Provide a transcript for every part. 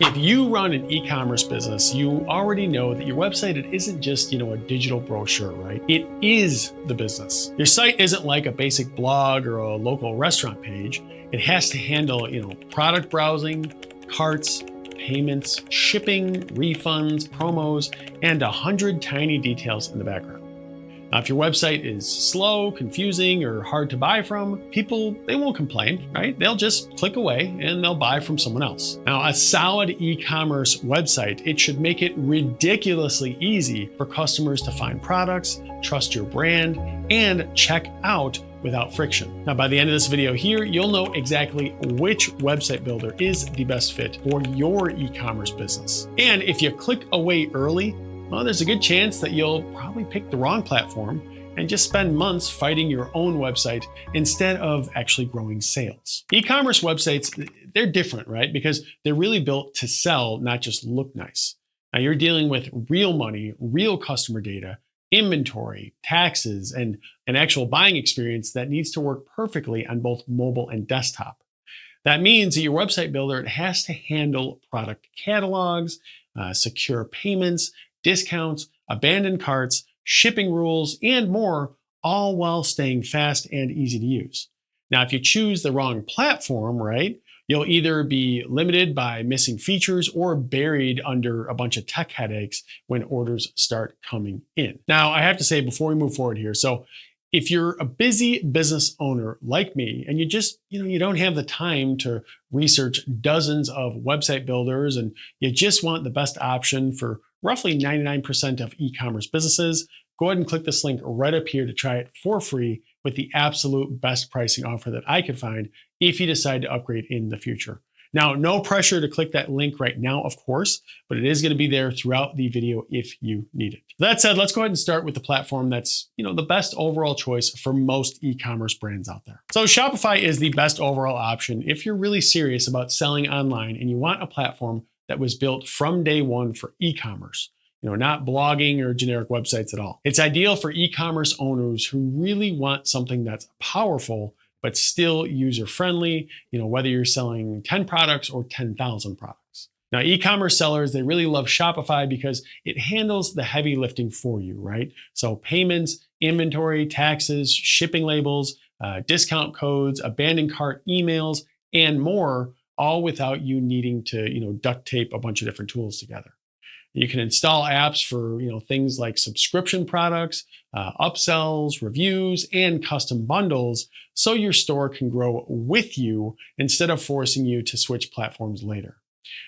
If you run an e-commerce business, you already know that your website, it isn't just, a digital brochure, right? It is the business. Your site isn't like a basic blog or a local restaurant page. It has to handle, product browsing, carts, payments, shipping, refunds, promos, and 100 tiny details in the background. Now, if your website is slow, confusing, or hard to buy from, people, they won't complain, right? They'll just click away and they'll buy from someone else. Now, a solid e-commerce website, it should make it ridiculously easy for customers to find products, trust your brand, and check out without friction. Now, by the end of this video here, you'll know exactly which website builder is the best fit for your e-commerce business. And if you click away early, well, there's a good chance that you'll probably pick the wrong platform and just spend months fighting your own website instead of actually growing sales. E-commerce websites, they're different, right? Because they're really built to sell, not just look nice. Now, you're dealing with real money, real customer data, inventory, taxes, and an actual buying experience that needs to work perfectly on both mobile and desktop. That means that your website builder, it has to handle product catalogs, secure payments, discounts, abandoned carts, shipping rules, and more, all while staying fast and easy to use. Now, if you choose the wrong platform, right, you'll either be limited by missing features or buried under a bunch of tech headaches when orders start coming in. Now, I have to say before we move forward here, so if you're a busy business owner like me and you just, you don't have the time to research dozens of website builders and you just want the best option for roughly 99% of e-commerce businesses, go ahead and click this link right up here to try it for free with the absolute best pricing offer that I could find if you decide to upgrade in the future. Now, no pressure to click that link right now, of course, but it is going to be there throughout the video if you need it. That said, let's go ahead and start with the platform that's, the best overall choice for most e-commerce brands out there. So Shopify is the best overall option if you're really serious about selling online and you want a platform that was built from day one for e-commerce, not blogging or generic websites at all. It's ideal for e-commerce owners who really want something that's powerful but still user-friendly, whether you're selling 10 products or 10,000 products. Now, e-commerce sellers, they really love Shopify because it handles the heavy lifting for you, right? So payments, inventory, taxes, shipping labels, discount codes, abandoned cart emails, and more, all without you needing to, duct tape a bunch of different tools together. You can install apps for things like subscription products, upsells, reviews, and custom bundles, so your store can grow with you instead of forcing you to switch platforms later.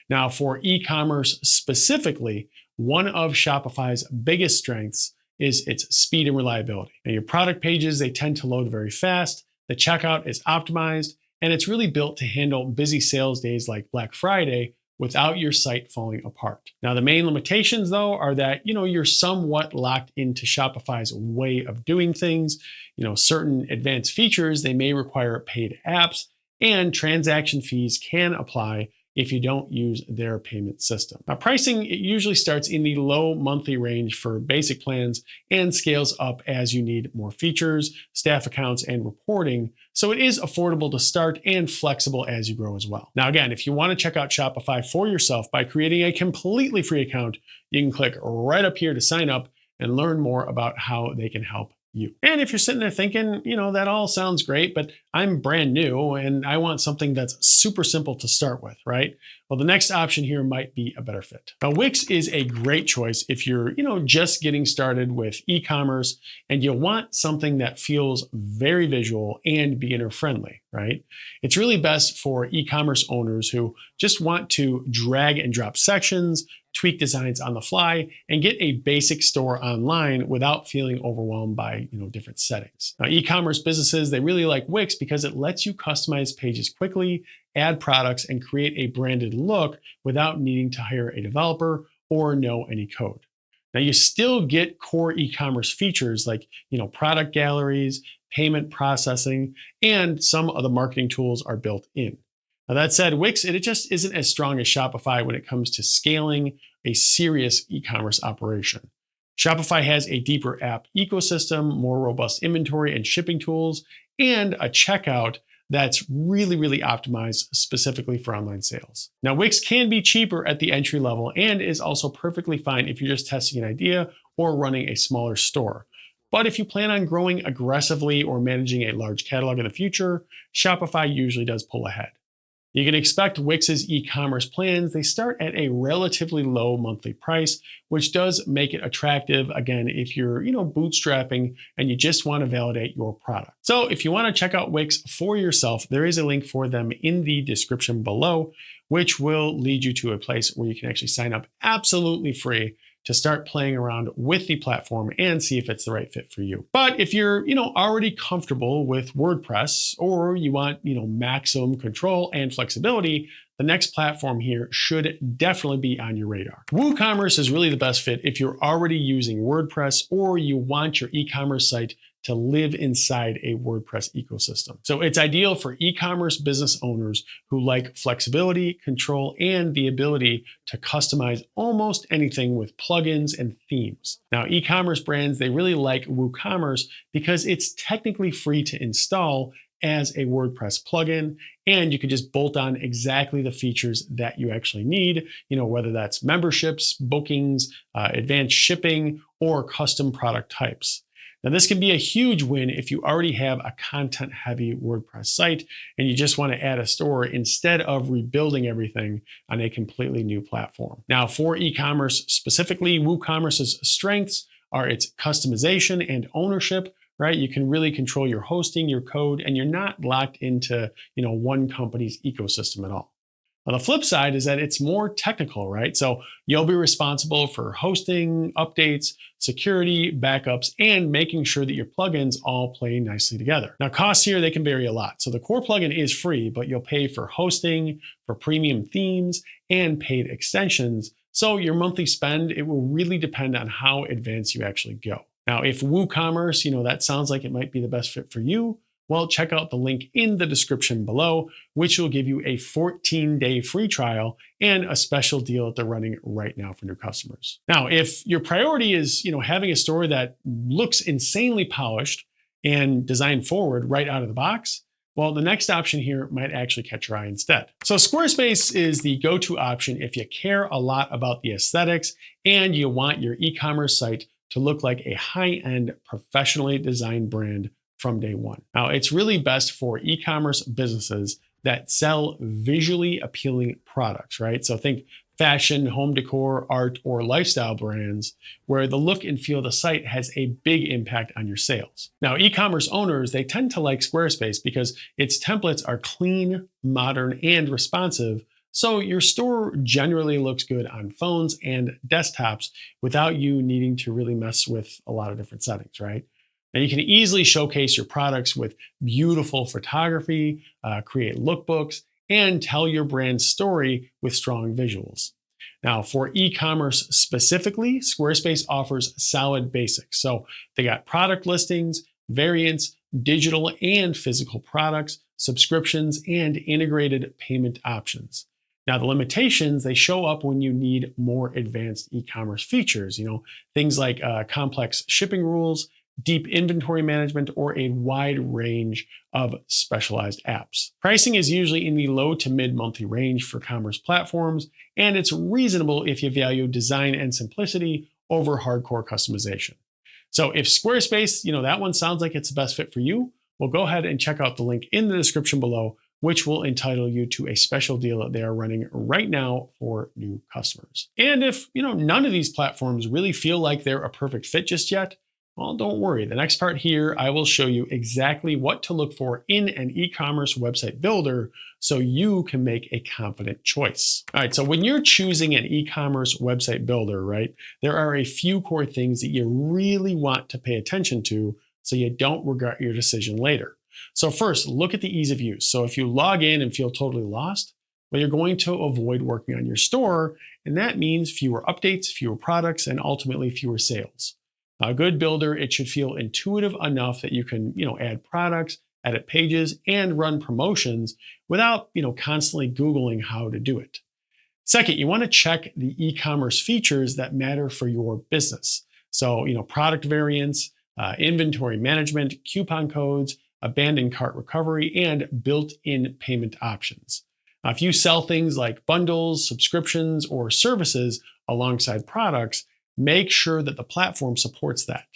Now, for e-commerce specifically, one of Shopify's biggest strengths is its speed and reliability. Now, your product pages, they tend to load very fast, the checkout is optimized, and it's really built to handle busy sales days like Black Friday without your site falling apart. Now, the main limitations, though, are that, you're somewhat locked into Shopify's way of doing things. Certain advanced features, they may require paid apps, and transaction fees can apply if you don't use their payment system. Now, pricing, it usually starts in the low monthly range for basic plans and scales up as you need more features, staff accounts, and reporting. So it is affordable to start and flexible as you grow as well. Now, again, if you want to check out Shopify for yourself by creating a completely free account, you can click right up here to sign up and learn more about how they can help you. And if you're sitting there thinking, that all sounds great, but I'm brand new and I want something that's super simple to start with, right? Well, the next option here might be a better fit. Now, Wix is a great choice if you're, just getting started with e-commerce and you want something that feels very visual and beginner friendly, right? It's really best for e-commerce owners who just want to drag and drop sections, tweak designs on the fly, and get a basic store online without feeling overwhelmed by different settings. Now, e-commerce businesses, they really like Wix because it lets you customize pages quickly, add products, and create a branded look without needing to hire a developer or know any code. Now, you still get core e-commerce features like product galleries, payment processing, and some of the marketing tools are built in. Now, that said, Wix, it just isn't as strong as Shopify when it comes to scaling a serious e-commerce operation. Shopify has a deeper app ecosystem, more robust inventory and shipping tools, and a checkout that's really, really optimized specifically for online sales. Now, Wix can be cheaper at the entry level and is also perfectly fine if you're just testing an idea or running a smaller store. But if you plan on growing aggressively or managing a large catalog in the future, Shopify usually does pull ahead. You can expect Wix's e-commerce plans. They start at a relatively low monthly price, which does make it attractive, again, if you're bootstrapping and you just want to validate your product. So if you want to check out Wix for yourself, there is a link for them in the description below, which will lead you to a place where you can actually sign up absolutely free to start playing around with the platform and see if it's the right fit for you. But if you're, already comfortable with WordPress, or you want, maximum control and flexibility, the next platform here should definitely be on your radar. WooCommerce is really the best fit if you're already using WordPress or you want your e-commerce site to live inside a WordPress ecosystem. So it's ideal for e-commerce business owners who like flexibility, control, and the ability to customize almost anything with plugins and themes. Now, e-commerce brands, they really like WooCommerce because it's technically free to install as a WordPress plugin, and you can just bolt on exactly the features that you actually need, whether that's memberships, bookings, advanced shipping, or custom product types. Now, this can be a huge win if you already have a content-heavy WordPress site and you just want to add a store instead of rebuilding everything on a completely new platform. Now, for e-commerce specifically, WooCommerce's strengths are its customization and ownership, right? You can really control your hosting, your code, and you're not locked into, one company's ecosystem at all. On the flip side is that it's more technical, right? So you'll be responsible for hosting, updates, security, backups, and making sure that your plugins all play nicely together. Now, costs here, they can vary a lot. So the core plugin is free, but you'll pay for hosting, for premium themes, and paid extensions. So your monthly spend, it will really depend on how advanced you actually go. Now, if WooCommerce, that sounds like it might be the best fit for you, well, check out the link in the description below, which will give you a 14-day free trial and a special deal that they're running right now for new customers. Now, if your priority is, having a store that looks insanely polished and designed forward right out of the box, well, the next option here might actually catch your eye instead. So Squarespace is the go-to option if you care a lot about the aesthetics and you want your e-commerce site to look like a high-end, professionally designed brand from day one. Now, it's really best for e-commerce businesses that sell visually appealing products, right? So think fashion, home decor, art, or lifestyle brands where the look and feel of the site has a big impact on your sales. Now, e-commerce owners, they tend to like Squarespace because its templates are clean, modern, and responsive. So your store generally looks good on phones and desktops without you needing to really mess with a lot of different settings, right? Now, you can easily showcase your products with beautiful photography, create lookbooks, and tell your brand's story with strong visuals. Now, for e-commerce specifically, Squarespace offers solid basics. So they got product listings, variants, digital and physical products, subscriptions, and integrated payment options. Now, the limitations, they show up when you need more advanced e-commerce features, things like complex shipping rules, deep inventory management, or a wide range of specialized apps. Pricing is usually in the low to mid monthly range for commerce platforms, and it's reasonable if you value design and simplicity over hardcore customization. So if Squarespace, that one sounds like it's the best fit for you, well, go ahead and check out the link in the description below, which will entitle you to a special deal that they are running right now for new customers. And if, none of these platforms really feel like they're a perfect fit just yet, well, don't worry. The next part here, I will show you exactly what to look for in an e-commerce website builder so you can make a confident choice. All right, so when you're choosing an e-commerce website builder, right, there are a few core things that you really want to pay attention to so you don't regret your decision later. So first, look at the ease of use. So if you log in and feel totally lost, well, you're going to avoid working on your store, and that means fewer updates, fewer products, and ultimately fewer sales. A good builder, it should feel intuitive enough that you can, add products, edit pages, and run promotions without, constantly Googling how to do it. Second, you want to check the e-commerce features that matter for your business. So, product variants, inventory management, coupon codes, abandoned cart recovery, and built-in payment options. Now, if you sell things like bundles, subscriptions, or services alongside products, make sure that the platform supports that.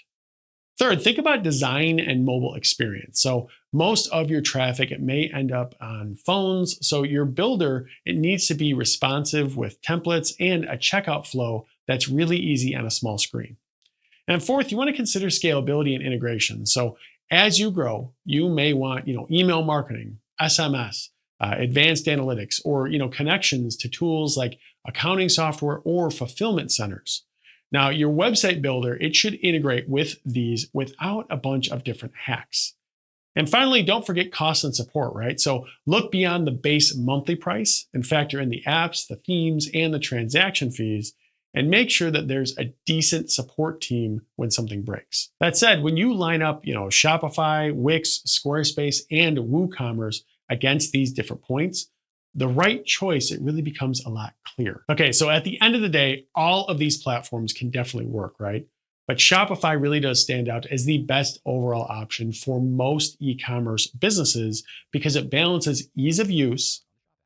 Third, think about design and mobile experience. So most of your traffic, it may end up on phones. So your builder, it needs to be responsive with templates and a checkout flow that's really easy on a small screen. And fourth, you want to consider scalability and integration. So as you grow, you may want, email marketing, SMS, advanced analytics, or, connections to tools like accounting software or fulfillment centers. Now, your website builder, it should integrate with these without a bunch of different hacks. And finally, don't forget cost and support, right? So look beyond the base monthly price and factor in the apps, the themes, and the transaction fees, and make sure that there's a decent support team when something breaks. That said, when you line up, Shopify, Wix, Squarespace, and WooCommerce against these different points, the right choice, it really becomes a lot clearer. Okay, so at the end of the day, all of these platforms can definitely work, right? But Shopify really does stand out as the best overall option for most e-commerce businesses because it balances ease of use,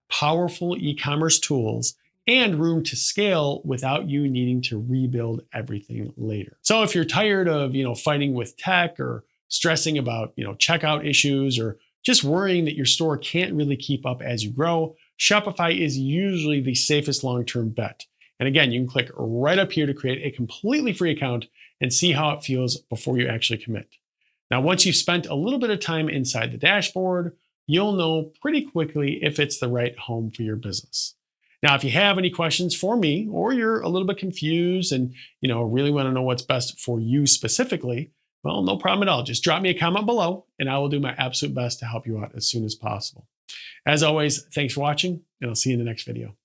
powerful e-commerce tools, and room to scale without you needing to rebuild everything later. So if you're tired of, fighting with tech or stressing about, checkout issues or just worrying that your store can't really keep up as you grow, Shopify is usually the safest long-term bet. And again, you can click right up here to create a completely free account and see how it feels before you actually commit. Now, once you've spent a little bit of time inside the dashboard, you'll know pretty quickly if it's the right home for your business. Now, if you have any questions for me, or you're a little bit confused and really want to know what's best for you specifically, well, no problem at all. Just drop me a comment below and I will do my absolute best to help you out as soon as possible. As always, thanks for watching and I'll see you in the next video.